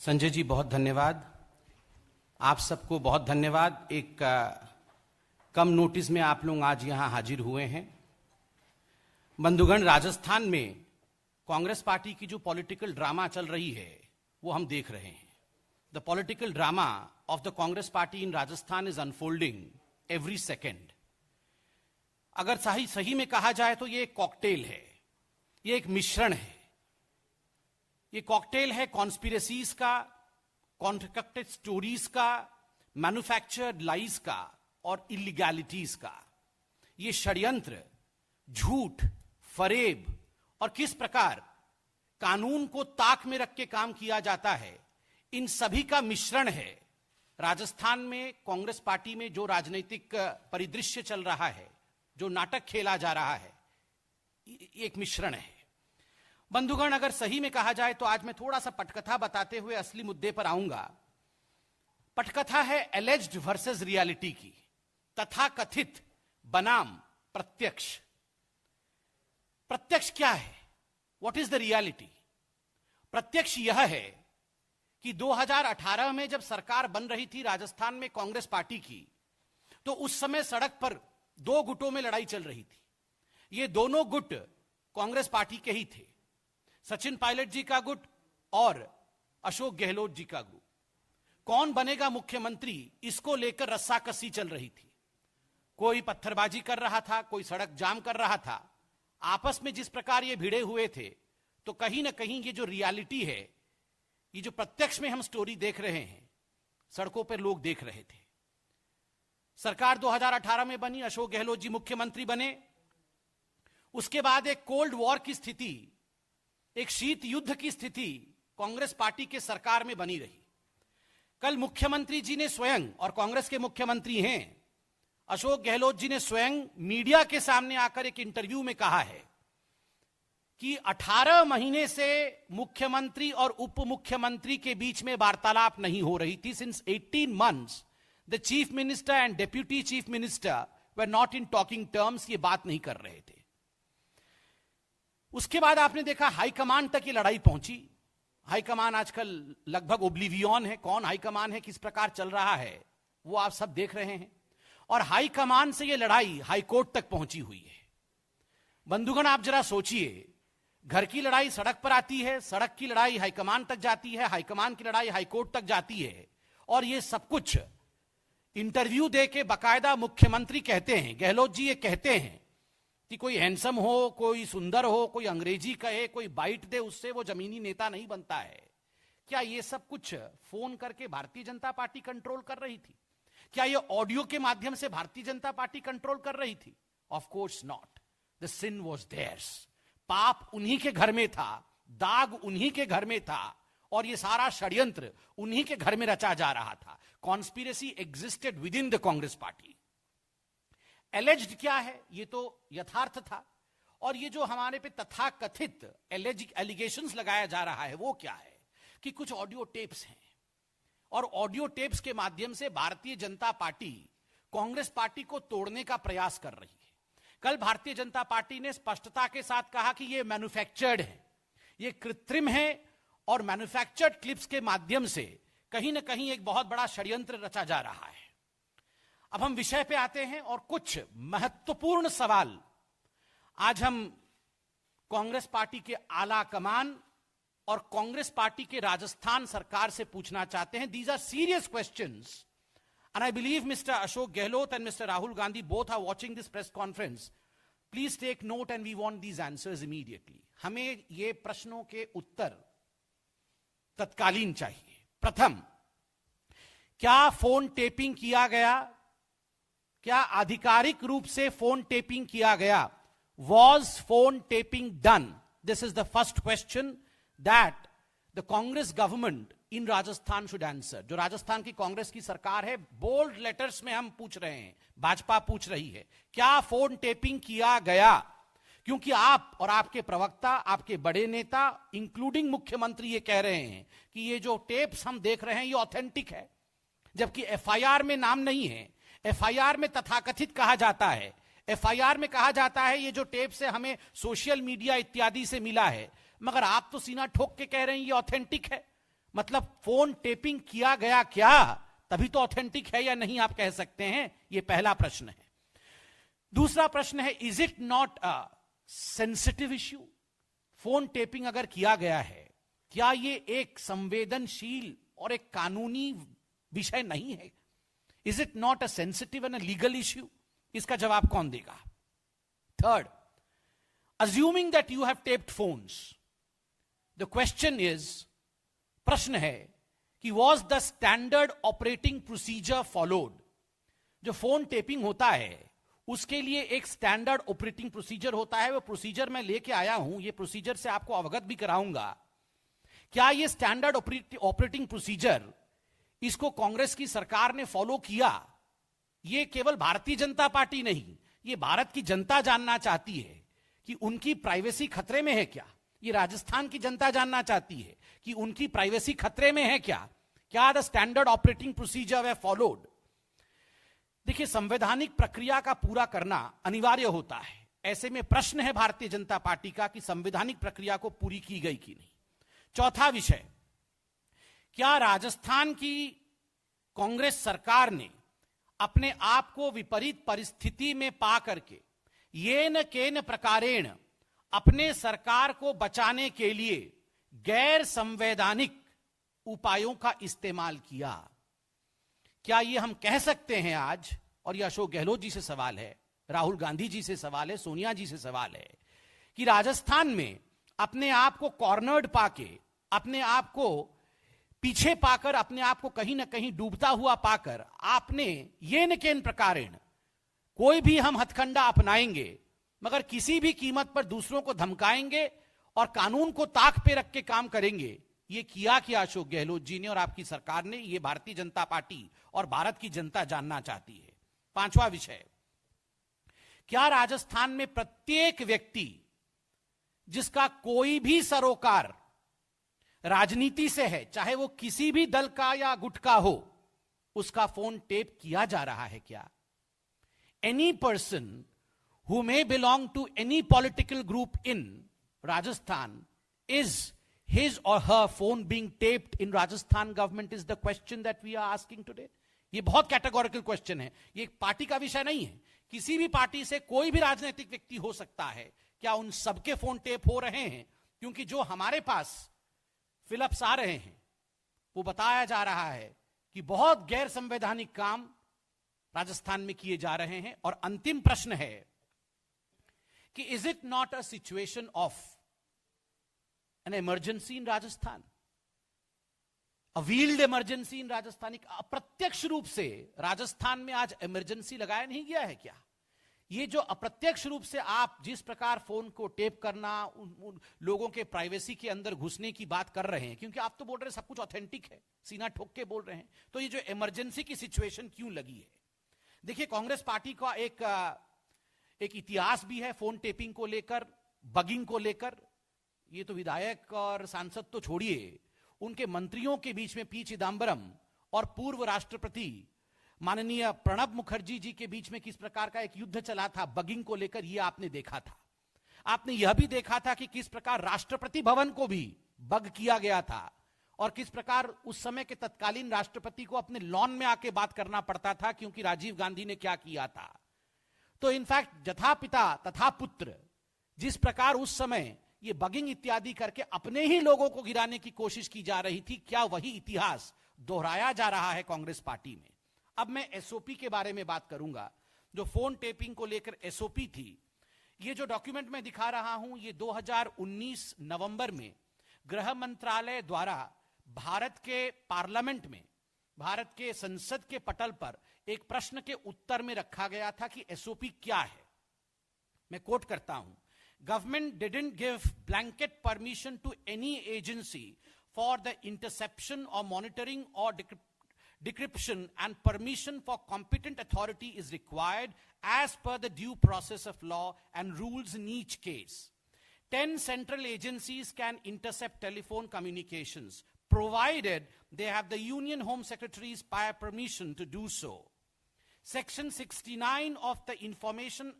संजय जी बहुत धन्यवाद। आप सबको बहुत धन्यवाद। एक कम नोटिस में आप लोग आज यहां हाजिर हुए हैं। बंधुगण, राजस्थान में कांग्रेस पार्टी की जो पॉलिटिकल ड्रामा चल रही है वो हम देख रहे हैं। The political drama of the Congress party in Rajasthan is unfolding every second. अगर सही में कहा जाए तो ये एक कॉकटेल है, ये एक मिश्रण है। ये कॉकटेल है कॉन्स्पिरेसीज का, कॉन्ट्रैक्टेड स्टोरीज का, मैन्युफैक्चर्ड लाइज का और इलीगैलिटीज का। ये षड्यंत्र, झूठ, फरेब और किस प्रकार कानून को ताक में रख के काम किया जाता है, इन सभी का मिश्रण है। राजस्थान में कांग्रेस पार्टी में जो राजनीतिक परिदृश्य चल रहा है, जो नाटक खेला जा रहा है, एक मिश्रण है। बंधुगण, अगर सही में कहा जाए तो आज मैं थोड़ा सा पटकथा बताते हुए असली मुद्दे पर आऊंगा। पटकथा है एलेज्ड वर्सेस रियलिटी की, तथा कथित बनाम प्रत्यक्ष। प्रत्यक्ष क्या है? What is the reality? प्रत्यक्ष यह है कि 2018 में जब सरकार बन रही थी राजस्थान में कांग्रेस पार्टी की, तो उस समय सड़क पर दो गुटों में लड़ाई चल रही थी। ये दोनों गुट कांग्रेस पार्टी के ही थे, सचिन पायलट जी का गुट और अशोक गहलोत जी का गुट। कौन बनेगा मुख्यमंत्री, इसको लेकर रस्साकसी चल रही थी। कोई पत्थरबाजी कर रहा था, कोई सड़क जाम कर रहा था। आपस में जिस प्रकार ये भिड़े हुए थे, तो कहीं ना कहीं ये जो रियलिटी है, ये जो प्रत्यक्ष में हम स्टोरी देख रहे हैं, सड़कों पर लोग देख रहे थे। सरकार 2018 में बनी, अशोक गहलोत जी मुख्यमंत्री बने। उसके बाद एक कोल्ड वॉर की स्थिति, एक शीत युद्ध की स्थिति कांग्रेस पार्टी के सरकार में बनी रही। कल मुख्यमंत्री जी ने स्वयं, और कांग्रेस के मुख्यमंत्री हैं अशोक गहलोत जी ने स्वयं मीडिया के सामने आकर एक इंटरव्यू में कहा है कि 18 महीने से मुख्यमंत्री और उप मुख्यमंत्री के बीच में वार्तालाप नहीं हो रही थी। Since 18 months the chief minister and deputy chief minister were not in talking terms. ये बात नहीं कर रहे थे। उसके बाद आपने देखा हाईकमान तक ये लड़ाई पहुंची। हाईकमान आजकल लगभग ओब्लिवियन है, कौन हाईकमान है, किस प्रकार चल रहा है, वो आप सब देख रहे हैं। और हाईकमान से ये लड़ाई हाईकोर्ट तक पहुंची हुई है। बंधुगण, आप जरा सोचिए, घर की लड़ाई सड़क पर आती है, सड़क की लड़ाई हाईकमान तक जाती है, हाईकमान की लड़ाई हाईकोर्ट तक जाती है। और ये सब कुछ इंटरव्यू दे के बाकायदा मुख्यमंत्री कहते हैं, गहलोत जी ये कहते हैं कि कोई हैंडसम हो, कोई सुंदर हो, कोई अंग्रेजी कहे, कोई बाइट दे, उससे वो जमीनी नेता नहीं बनता है। क्या ये सब कुछ फोन करके भारतीय जनता पार्टी कंट्रोल कर रही थी? क्या ये ऑडियो के माध्यम से भारतीय जनता पार्टी कंट्रोल कर रही थी? Of course not. The sin was theirs. पाप उन्हीं के घर में था, दाग उन्हीं के घर में था, और ये सारा षड्यंत्र उन्हीं के घर में रचा जा रहा था। Conspiracy existed with in the Congress party. Alleged क्या है? ये तो यथार्थ था। और ये जो हमारे पे तथाकथित एलिगेशंस लगाया जा रहा है, वो क्या है कि कुछ ऑडियो टेप्स हैं, और ऑडियो टेप्स के माध्यम से भारतीय जनता पार्टी कांग्रेस पार्टी को तोड़ने का प्रयास कर रही है। कल भारतीय जनता पार्टी ने स्पष्टता के साथ कहा कि ये मैन्युफैक्चर्ड है, ये कृत्रिम है, और मैन्युफैक्चर्ड क्लिप्स के माध्यम से कहीं ना कहीं एक बहुत बड़ा षड्यंत्र रचा जा रहा है। अब हम विषय पे आते हैं, और कुछ महत्वपूर्ण सवाल आज हम कांग्रेस पार्टी के आला कमान और कांग्रेस पार्टी के राजस्थान सरकार से पूछना चाहते हैं। These are serious questions, and I believe mister Ashok Gehlot and mister Rahul Gandhi both are watching this press conference. Please take note and we want these answers immediately. हमें ये प्रश्नों के उत्तर तत्कालीन चाहिए। प्रथम, क्या फोन टेपिंग किया गया? क्या आधिकारिक रूप से फोन टेपिंग किया गया? Was phone tapping done? This is the first question that the Congress government in Rajasthan should answer. जो राजस्थान की कांग्रेस की सरकार है, बोल्ड लेटर्स में हम पूछ रहे हैं, भाजपा पूछ रही है, क्या फोन टेपिंग किया गया? क्योंकि आप और आपके प्रवक्ता, आपके बड़े नेता, इंक्लूडिंग मुख्यमंत्री, ये कह रहे हैं कि ये जो टेप्स हम देख रहे हैं ये ऑथेंटिक है, जबकि एफआईआर में नाम नहीं है। एफआईआर में तथाकथित कहा जाता है, एफआईआर में कहा जाता है ये जो टेप से हमें सोशल मीडिया इत्यादि से मिला है, मगर आप तो सीना ठोक के कह रहे हैं ये ऑथेंटिक है। मतलब फोन टेपिंग किया गया क्या, तभी तो ऑथेंटिक है या नहीं आप कह सकते हैं। यह पहला प्रश्न है। दूसरा प्रश्न है, is it not a sensitive issue? Phone tapping अगर किया गया है, क्या यह एक संवेदनशील और एक कानूनी विषय नहीं है? Is it not a sensitive and a legal issue? इसका जवाब कौन देगा? Third, assuming that you have taped phones, the question is, प्रश्न है कि was the standard operating procedure followed? जो फोन टेपिंग होता है उसके लिए एक स्टैंडर्ड ऑपरेटिंग प्रोसीजर होता है। वो प्रोसीजर मैं लेके आया हूं, ये प्रोसीजर से आपको अवगत भी कराऊंगा। क्या ये स्टैंडर्ड ऑपरेटिंग प्रोसीजर, इसको कांग्रेस की सरकार ने फॉलो किया? ये केवल भारतीय जनता पार्टी नहीं, ये भारत की जनता जानना चाहती है कि उनकी प्राइवेसी खतरे में है क्या। ये राजस्थान की जनता जानना चाहती है कि उनकी प्राइवेसी खतरे में है क्या। क्या the standard operating procedure way followed? देखिए, संवैधानिक प्रक्रिया का पूरा करना अनिवार्य होता है। ऐसे में प्रश्न है भारतीय जनता पार्टी का कि संवैधानिक प्रक्रिया को पूरी की गई कि नहीं। चौथा विषय, क्या राजस्थान की कांग्रेस सरकार ने अपने आप को विपरीत परिस्थिति में पा करके येन केन प्रकारेण अपने सरकार को बचाने के लिए गैर संवैधानिक उपायों का इस्तेमाल किया? क्या यह हम कह सकते हैं आज, और यह अशोक गहलोत जी से सवाल है, राहुल गांधी जी से सवाल है, सोनिया जी से सवाल है, कि राजस्थान में अपने आप को कॉर्नर्ड पाके, अपने आप को पीछे पाकर, अपने आप को कहीं ना कहीं डूबता हुआ पाकर आपने ये न केन प्रकारेण कोई भी हम हथकंडा अपनाएंगे मगर किसी भी कीमत पर दूसरों को धमकाएंगे और कानून को ताक पे रख के काम करेंगे, ये किया क्या अशोक गहलोत जी ने और आपकी सरकार ने? ये भारतीय जनता पार्टी और भारत की जनता जानना चाहती है। पांचवा विषय, क्या राजस्थान में प्रत्येक व्यक्ति जिसका कोई भी सरोकार राजनीति से है, चाहे वो किसी भी दल का या गुट का हो, उसका फोन टेप किया जा रहा है क्या? Any person who may belong to any political group in Rajasthan, is his or her phone being taped in Rajasthan government is the question that we are asking today. ये बहुत categorical question है, ये एक party का विषय नहीं है। किसी भी पार्टी से कोई भी राजनीतिक व्यक्ति हो सकता है। क्या उन सबके फोन टेप हो रहे हैं? क्योंकि जो हमारे पास फिलअप्स आ रहे हैं वो बताया जा रहा है कि बहुत गैर संवैधानिक काम राजस्थान में किए जा रहे हैं। और अंतिम प्रश्न है कि is it not a situation of an emergency in Rajasthan, a wheeled emergency in Rajasthan? अप्रत्यक्ष रूप से राजस्थान में आज इमरजेंसी लगाया नहीं गया है क्या? ये जो अप्रत्यक्ष रूप से आप जिस प्रकार फोन को टेप करना, उन लोगों के प्राइवेसी के अंदर घुसने की बात कर रहे हैं, क्योंकि आप तो बोल रहे हैं सब कुछ ऑथेंटिक है, सीना ठोक के बोल रहे हैं, तो ये जो इमरजेंसी की सिचुएशन क्यों लगी है? देखिए, कांग्रेस पार्टी का एक इतिहास भी है फोन टेपिंग को लेकर, बगिंग को लेकर। ये तो विधायक और सांसद तो छोड़िए, उनके मंत्रियों के बीच में पी चिदंबरम और पूर्व राष्ट्रपति माननीय प्रणब मुखर्जी जी के बीच में किस प्रकार का एक युद्ध चला था बगिंग को लेकर, यह आपने देखा था। आपने यह भी देखा था कि किस प्रकार राष्ट्रपति भवन को भी बग किया गया था और किस प्रकार उस समय के तत्कालीन राष्ट्रपति को अपने लॉन में आके बात करना पड़ता था, क्योंकि राजीव गांधी ने क्या किया था। तो इनफैक्ट जथा पिता तथा पुत्र, जिस प्रकार उस समय ये बगिंग इत्यादि करके अपने ही लोगों को गिराने की कोशिश की जा रही थी, क्या वही इतिहास दोहराया जा रहा है कांग्रेस पार्टी में? अब मैं एसओपी के बारे में बात करूंगा। जो फोन टेपिंग को लेकर एसओपी थी, ये जो डॉक्यूमेंट मैं दिखा रहा हूं, ये 2019 नवंबर में गृह मंत्रालय द्वारा भारत के पार्लियामेंट में, भारत के संसद के पटल पर एक प्रश्न के उत्तर में रखा गया था कि एसओपी क्या है। मैं कोट करता हूं, government didn't give blanket permission to any agency for the interception और मॉनिटरिंग और decryption, and permission for competent authority is required as per the due process of law and rules in each case. 10 central agencies can intercept telephone communications, provided they have the Union Home Secretary's prior permission to do so. Section 69 of the Information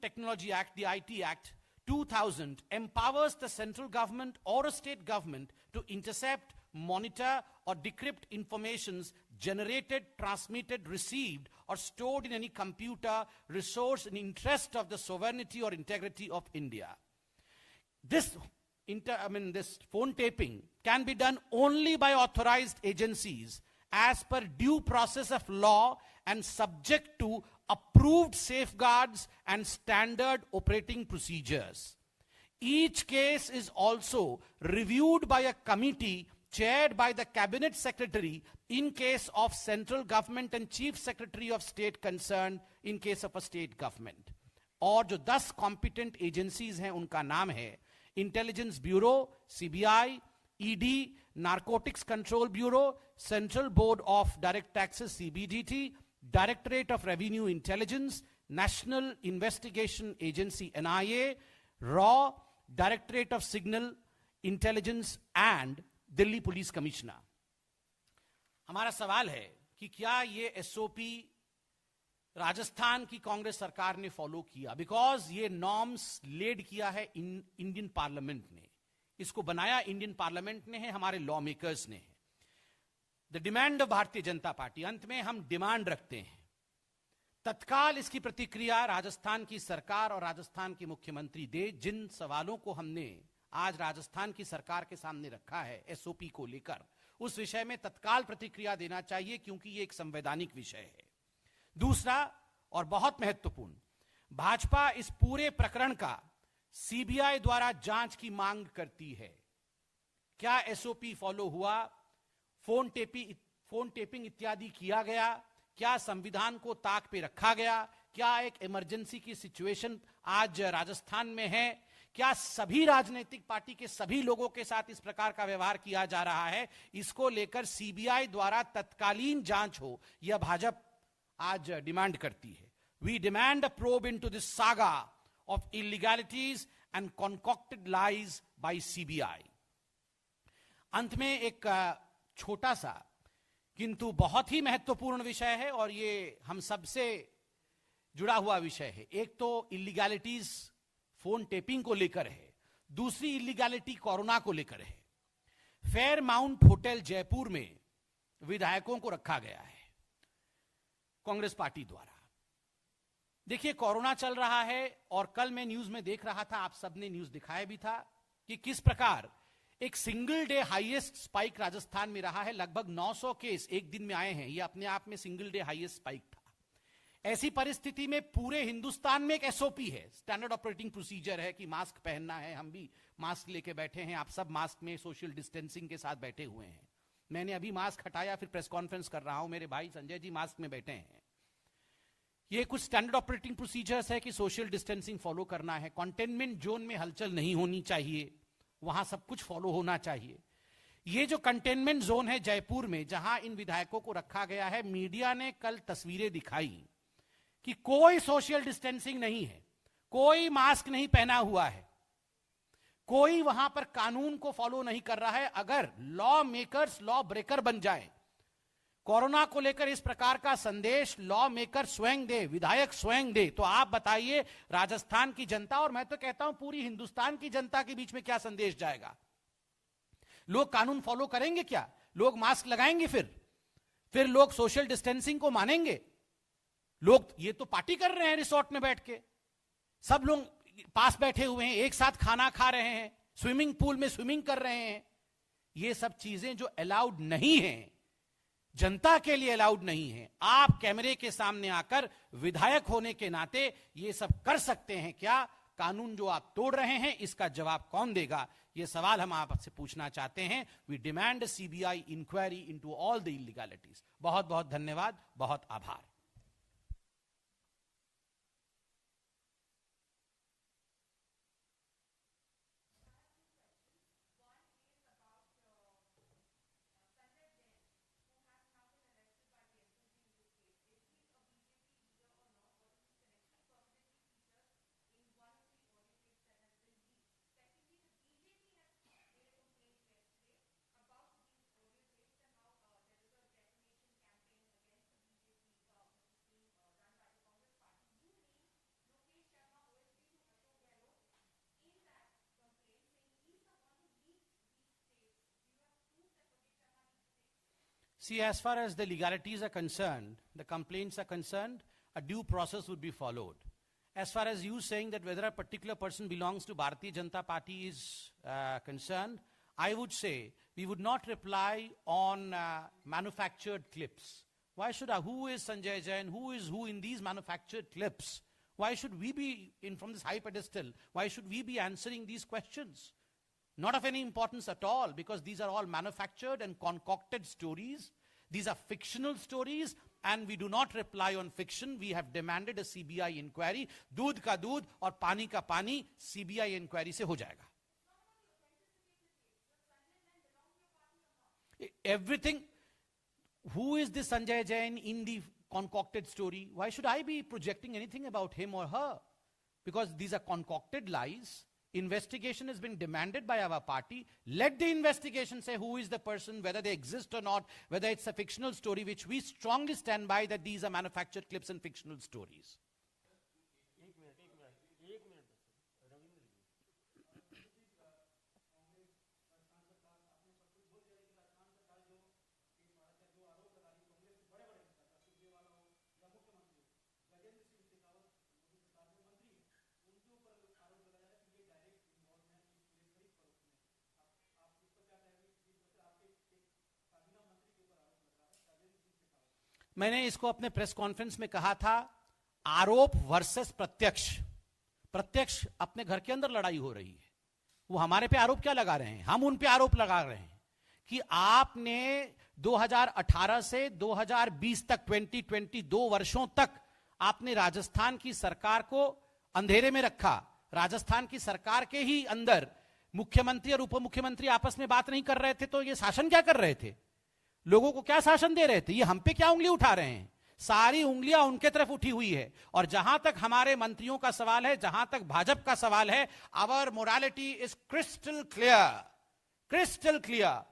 Technology Act, the IT Act, 2000 empowers the central government or a state government to intercept, monitor, or decrypt informations generated, transmitted, received, or stored in any computer resource in interest of the sovereignty or integrity of India. This phone taping can be done only by authorized agencies as per due process of law and subject to approved safeguards and standard operating procedures. Each case is also reviewed by a committee chaired by the cabinet secretary in case of central government and chief secretary of state concerned in case of a state government. और जो 10 competent agencies हैं उनका नाम है intelligence bureau, CBI, ED, narcotics control bureau, central board of direct taxes CBDT, directorate of revenue intelligence, national investigation agency NIA, raw, directorate of signal intelligence and Delhi police commissioner. हमारा सवाल है कि क्या ये एसओपी राजस्थान की कांग्रेस सरकार ने फॉलो किया? बिकॉज ये नॉर्म्स लेड किया है इंडियन पार्लियामेंट ने, इसको बनाया इंडियन पार्लियामेंट ने है, हमारे लॉ मेकर्स ने है. The demand of Bharatiya Janata party, अंत में हम डिमांड रखते हैं तत्काल इसकी प्रतिक्रिया राजस्थान की सरकार और राजस्थान के मुख्यमंत्री दे. जिन सवालों को हमने आज राजस्थान की सरकार के सामने रखा है एसओपी को लेकर, उस विषय में तत्काल प्रतिक्रिया देना चाहिए क्योंकि यह एक संवैधानिक विषय है. दूसरा और बहुत महत्वपूर्ण, भाजपा इस पूरे प्रकरण का सीबीआई द्वारा जांच की मांग करती है. क्या एसओपी फॉलो हुआ? फोन टेपिंग इत्यादि किया गया? क्या संविधान को ताक पे रखा गया? क्या एक इमरजेंसी की सिचुएशन आज राजस्थान में है? क्या सभी राजनीतिक पार्टी के सभी लोगों के साथ इस प्रकार का व्यवहार किया जा रहा है? इसको लेकर सीबीआई द्वारा तत्कालीन जांच हो, यह भाजपा आज डिमांड करती है. We demand a probe into this saga of illegalities and concocted lies by CBI. अंत में एक छोटा सा किंतु बहुत ही महत्वपूर्ण विषय है और ये हम सबसे जुड़ा हुआ विषय है. एक तो इलीगैलिटीज फोन टेपिंग को लेकर है, दूसरी इलीगैलिटी कोरोना को लेकर है. फेयर माउंट होटल जयपुर में विधायकों को रखा गया है कांग्रेस पार्टी द्वारा. देखिए, कोरोना चल रहा है और कल मैं न्यूज में देख रहा था, आप सबने न्यूज दिखाया भी था कि किस प्रकार एक single day highest spike Rajasthan में रहा है. लगभग 900 केस एक दिन में आए हैं. यह अपने आप में सिंगल डे हाईएस्ट स्पाइक था. ऐसी परिस्थिति में पूरे हिंदुस्तान में एक एसओपी है, स्टैंडर्ड ऑपरेटिंग प्रोसीजर है कि मास्क पहनना है. हम भी मास्क लेके बैठे हैं, आप सब मास्क में सोशल डिस्टेंसिंग के साथ बैठे हुए हैं. मैंने अभी मास्क हटाया, फिर प्रेस कॉन्फ्रेंस कर रहा हूं. मेरे भाई संजय जी मास्क में बैठे हैं. ये कुछ स्टैंडर्ड ऑपरेटिंग प्रोसीजर्स है कि सोशल डिस्टेंसिंग फॉलो करना है. कंटेनमेंट जोन में हलचल नहीं होनी चाहिए, वहां सब कुछ फॉलो होना चाहिए. ये जो कंटेनमेंट जोन है जयपुर में, जहां इन विधायकों को रखा गया है, मीडिया ने कल तस्वीरें दिखाई कि कोई सोशल डिस्टेंसिंग नहीं है, कोई मास्क नहीं पहना हुआ है, कोई वहां पर कानून को फॉलो नहीं कर रहा है. अगर लॉ मेकर्स लॉ ब्रेकर बन जाए, कोरोना को लेकर इस प्रकार का संदेश लॉ मेकर स्वयं दे, विधायक स्वयं दे, तो आप बताइए राजस्थान की जनता और मैं तो कहता हूं पूरी हिंदुस्तान की जनता के बीच में क्या संदेश जाएगा? लोग कानून फॉलो करेंगे क्या? लोग मास्क लगाएंगे? फिर लोग सोशल डिस्टेंसिंग को मानेंगे? लोग ये तो पार्टी कर रहे हैं रिसोर्ट में बैठ के, सब लोग पास बैठे हुए हैं, एक साथ खाना खा रहे हैं, स्विमिंग पूल में स्विमिंग कर रहे हैं. ये सब चीजें जो अलाउड नहीं है, जनता के लिए अलाउड नहीं है, आप कैमरे के सामने आकर विधायक होने के नाते ये सब कर सकते हैं क्या? कानून जो आप तोड़ रहे हैं, इसका जवाब कौन देगा? ये सवाल हम आपसे पूछना चाहते हैं. We demand CBI inquiry into all the illegalities. बहुत बहुत धन्यवाद, बहुत आभार. See, as far as the legalities are concerned, the complaints are concerned, a due process would be followed. As far as you saying that whether a particular person belongs to Bharatiya Janata Party is concerned, I would say we would not reply on manufactured clips. Why should who is Sanjay Jain, who is who in these manufactured clips? Why should we be from this high pedestal? Why should we be answering these questions? Not of any importance at all, because these are all manufactured and concocted stories. These are fictional stories, and we do not reply on fiction. We have demanded a CBI inquiry. दूध का दूध और पानी का पानी CBI inquiry से हो जाएगा. Everything. Who is this Sanjay Jain in the concocted story? Why should I be projecting anything about him or her? Because these are concocted lies. Investigation has been demanded by our party. Let the investigation say who is the person, whether they exist or not, whether it's a fictional story, which we strongly stand by that these are manufactured clips and fictional stories. मैंने इसको अपने press conference में कहा था, आरोप versus प्रत्यक्ष. प्रत्यक्ष अपने घर के अंदर लड़ाई हो रही है. वो हमारे पे आरोप क्या लगा रहे हैं? हम उन पे आरोप लगा रहे हैं कि आपने 2018 से 2020 तक 2 वर्षों तक आपने राजस्थान की सरकार को अंधेरे में रखा. राजस्थान की सरकार के ही अंदर मुख्यमंत्री और उप मुख्यमंत्री आपस में बात नहीं कर रहे थे, तो ये शासन क्या कर रहे थे? लोगों को क्या शासन दे रहे थे? ये हम पे क्या उंगली उठा रहे हैं? सारी उंगलियां उनके तरफ उठी हुई है. और जहां तक हमारे मंत्रियों का सवाल है, जहां तक भाजपा का सवाल है, our morality is crystal clear. Crystal clear.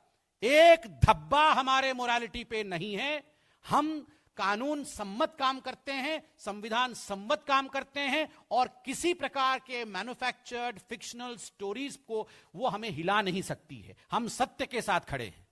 एक धब्बा हमारे मोरालिटी पे नहीं है. हम कानून सम्मत काम करते हैं, संविधान सम्मत काम करते हैं, और किसी प्रकार के मैन्युफैक्चर्ड फिक्शनल स्टोरीज को वो हमें हिला नहीं सकती है. हम सत्य के साथ खड़े हैं.